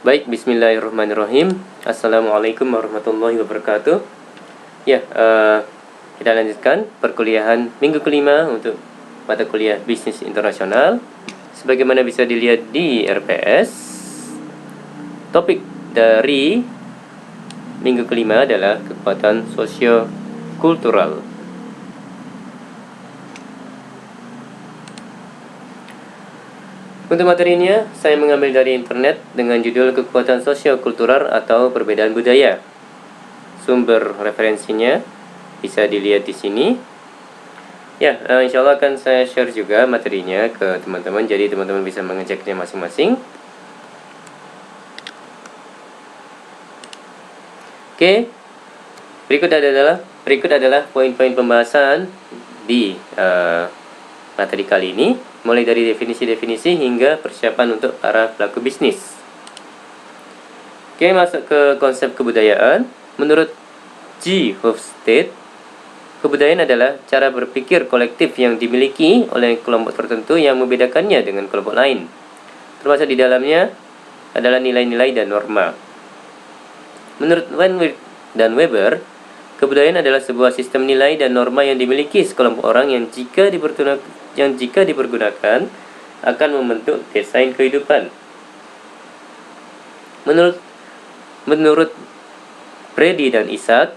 Baik, bismillahirrahmanirrahim. Assalamualaikum warahmatullahi wabarakatuh. Ya, kita lanjutkan perkuliahan minggu kelima untuk mata kuliah bisnis internasional. Sebagaimana bisa dilihat di RPS, topik dari minggu kelima adalah kekuatan sosio-kultural. Untuk materinya, saya mengambil dari internet dengan judul Kekuatan Sosio-Kultural atau Perbedaan Budaya. Sumber referensinya bisa dilihat di sini. Ya, insya Allah akan saya share juga materinya ke teman-teman, jadi teman-teman bisa mengeceknya masing-masing. Oke, berikut adalah poin-poin pembahasan di materi kali ini, mulai dari definisi-definisi hingga persiapan untuk para pelaku bisnis. Oke, masuk ke konsep kebudayaan. Menurut G. Hofstede, kebudayaan adalah cara berpikir kolektif yang dimiliki oleh kelompok tertentu yang membedakannya dengan kelompok lain. Termasuk di dalamnya adalah nilai-nilai dan norma. Menurut Wenwirth dan Weber, kebudayaan adalah sebuah sistem nilai dan norma yang dimiliki sekelompok orang yang jika dipergunakan akan membentuk desain kehidupan. Menurut Brady dan Isaac,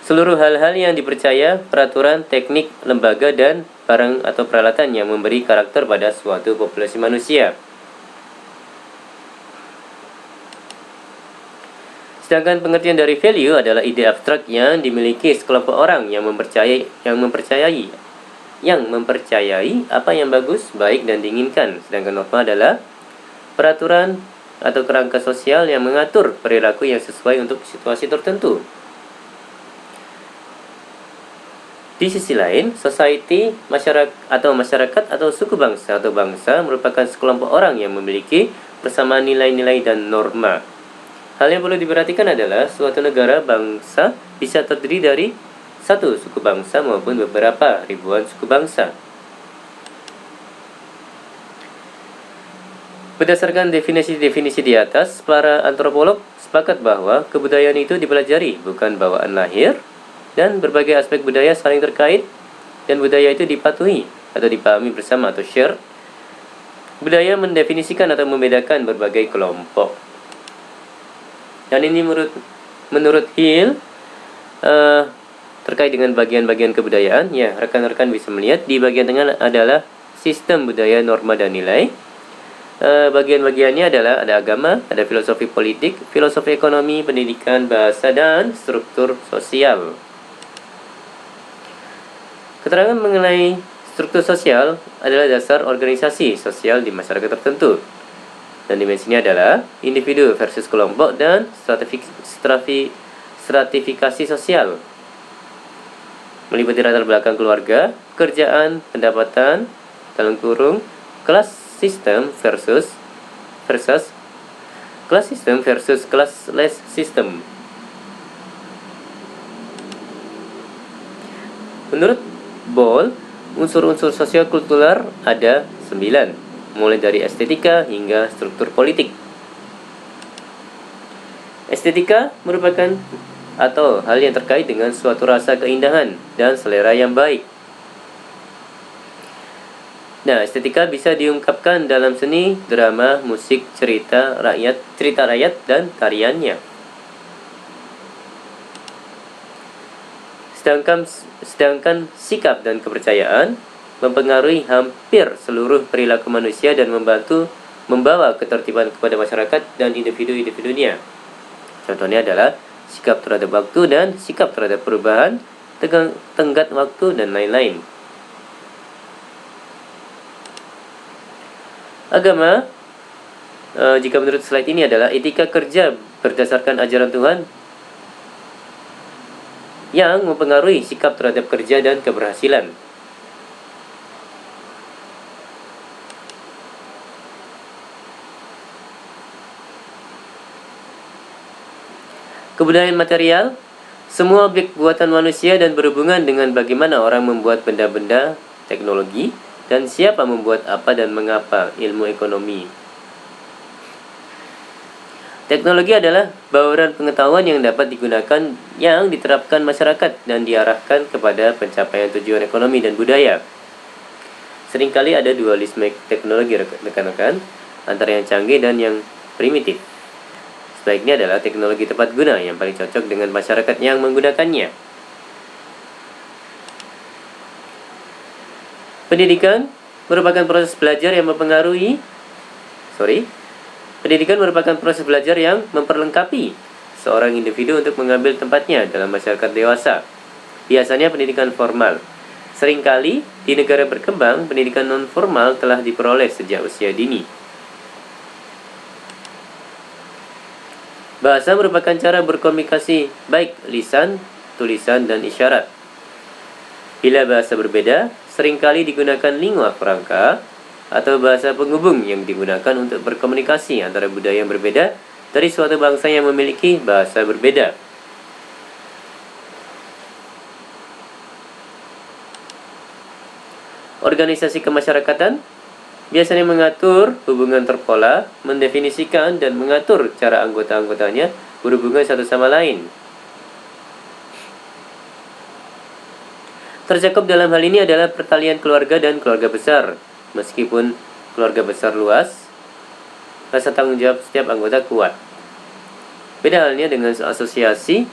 seluruh hal-hal yang dipercaya, peraturan, teknik, lembaga, dan barang atau peralatan yang memberi karakter pada suatu populasi manusia. Sedangkan pengertian dari value adalah ide abstrak yang dimiliki sekelompok orang yang mempercayai apa yang bagus, baik, dan diinginkan. Sedangkan norma adalah peraturan atau kerangka sosial yang mengatur perilaku yang sesuai untuk situasi tertentu. Di sisi lain, society, masyarakat atau suku bangsa atau bangsa merupakan sekelompok orang yang memiliki persamaan nilai-nilai dan norma. Hal yang perlu diperhatikan adalah suatu negara bangsa bisa terdiri dari satu suku bangsa maupun beberapa ribuan suku bangsa. Berdasarkan definisi-definisi di atas, para antropolog sepakat bahwa kebudayaan itu dipelajari, bukan bawaan lahir, dan berbagai aspek budaya saling terkait, dan budaya itu dipatuhi atau dipahami bersama atau share. Budaya mendefinisikan atau membedakan berbagai kelompok. Dan ini menurut Hill terkait dengan bagian-bagian kebudayaan. Ya, rekan-rekan bisa melihat di bagian tengah adalah sistem budaya, norma, dan nilai. Bagian-bagiannya adalah ada agama, ada filosofi politik, filosofi ekonomi, pendidikan, bahasa, dan struktur sosial. Keterangan mengenai struktur sosial adalah dasar organisasi sosial di masyarakat tertentu. Dan dimensinya adalah individu versus kelompok dan stratifikasi sosial. Meliputi latar belakang keluarga, pekerjaan, pendapatan, kelas sistem versus classless system. Menurut Ball, unsur-unsur sosio-kultural ada 9. Mulai dari estetika hingga struktur politik. Estetika merupakan atau hal yang terkait dengan suatu rasa keindahan dan selera yang baik. Nah, estetika bisa diungkapkan dalam seni, drama, musik, cerita rakyat, dan tariannya. Sedangkan sikap dan kepercayaan mempengaruhi hampir seluruh perilaku manusia dan membawa ketertiban kepada masyarakat dan individu-individunya. Contohnya adalah sikap terhadap waktu dan sikap terhadap perubahan, tenggat waktu, dan lain-lain. Agama, jika menurut slide ini adalah etika kerja berdasarkan ajaran Tuhan yang mempengaruhi sikap terhadap kerja dan keberhasilan. Kebudayaan material, semua objek buatan manusia dan berhubungan dengan bagaimana orang membuat benda-benda, teknologi, dan siapa membuat apa dan mengapa, ilmu ekonomi. Teknologi adalah bauran pengetahuan yang dapat digunakan, yang diterapkan masyarakat dan diarahkan kepada pencapaian tujuan ekonomi dan budaya. Seringkali ada dualisme teknologi, rekan-rekan, antara yang canggih dan yang primitif. Sebaiknya adalah teknologi tepat guna yang paling cocok dengan masyarakat yang menggunakannya. Pendidikan merupakan proses belajar yang Pendidikan merupakan proses belajar yang memperlengkapi seorang individu untuk mengambil tempatnya dalam masyarakat dewasa. Biasanya pendidikan formal. Seringkali di negara berkembang, pendidikan non-formal telah diperoleh sejak usia dini. Bahasa merupakan cara berkomunikasi, baik lisan, tulisan, dan isyarat. Bila bahasa berbeda, seringkali digunakan lingua franca atau bahasa penghubung yang digunakan untuk berkomunikasi antara budaya yang berbeda dari suatu bangsa yang memiliki bahasa berbeda. Organisasi kemasyarakatan biasanya mengatur hubungan terpola, mendefinisikan dan mengatur cara anggota-anggotanya berhubungan satu sama lain. Tercakup dalam hal ini adalah pertalian keluarga dan keluarga besar. Meskipun keluarga besar luas, rasa tanggung jawab setiap anggota kuat. Beda halnya dengan asosiasi,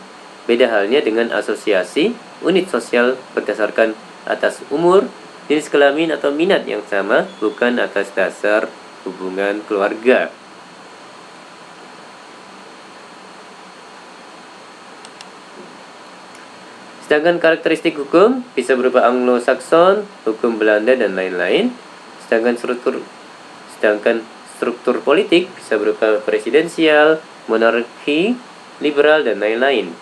unit sosial berdasarkan atas umur, jenis kelamin atau minat yang sama, bukan atas dasar hubungan keluarga. Sedangkan karakteristik hukum bisa berupa Anglo-Saxon, hukum Belanda, dan lain-lain. Sedangkan struktur politik bisa berupa presidensial, monarki, liberal, dan lain-lain.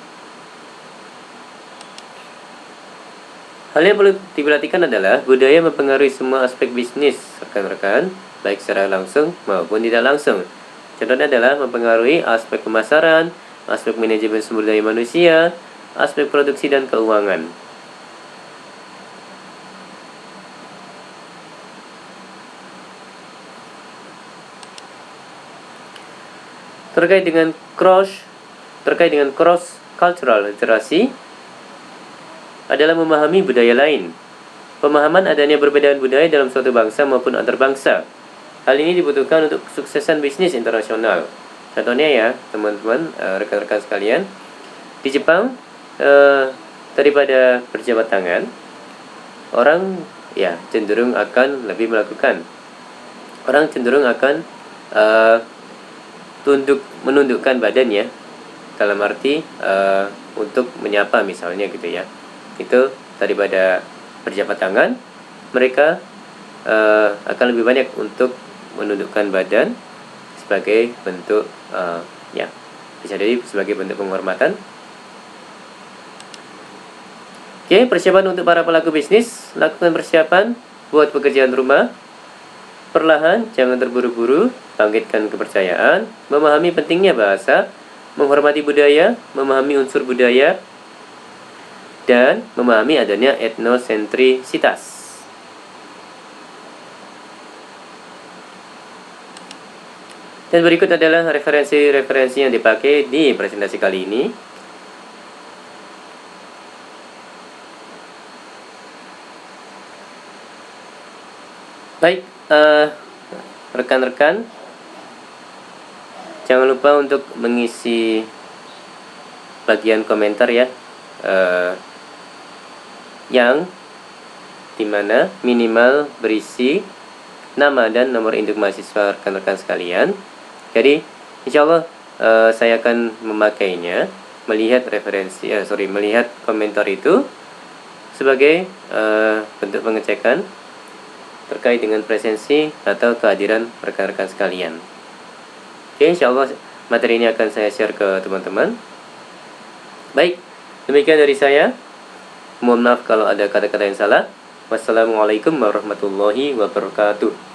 Hal yang perlu diperhatikan adalah budaya mempengaruhi semua aspek bisnis, rekan-rekan, baik secara langsung maupun tidak langsung. Contohnya adalah mempengaruhi aspek pemasaran, aspek manajemen sumber daya manusia, aspek produksi dan keuangan. Terkait dengan cross cultural literasi adalah memahami budaya lain. Pemahaman adanya perbedaan budaya dalam suatu bangsa maupun antar bangsa. Hal ini dibutuhkan untuk kesuksesan bisnis internasional. Contohnya ya, teman-teman, rekan-rekan sekalian, di Jepang daripada berjabat tangan, orang cenderung akan lebih melakukan. Orang cenderung akan menundukkan badannya, dalam arti untuk menyapa misalnya gitu ya. Itu daripada berjabat tangan, mereka akan lebih banyak untuk menundukkan badan sebagai bentuk bisa jadi sebagai bentuk penghormatan. Oke, persiapan untuk para pelaku bisnis. Lakukan persiapan buat pekerjaan rumah. Perlahan, jangan terburu-buru, bangkitkan kepercayaan, memahami pentingnya bahasa, menghormati budaya, memahami unsur budaya, dan memahami adanya etnosentrisitas. Dan berikut adalah referensi-referensi yang dipakai di presentasi kali ini. Baik, rekan-rekan, jangan lupa untuk mengisi bagian komentar ya, yang dimana minimal berisi nama dan nomor induk mahasiswa rekan-rekan sekalian. Jadi insya Allah saya akan memakainya, melihat komentar itu sebagai bentuk pengecekan terkait dengan presensi atau kehadiran rekan-rekan sekalian. Oke, insya Allah materi ini akan saya share ke teman-teman. Baik, demikian dari saya. Mohon maaf kalau ada kata-kata yang salah. Wassalamualaikum warahmatullahi wabarakatuh.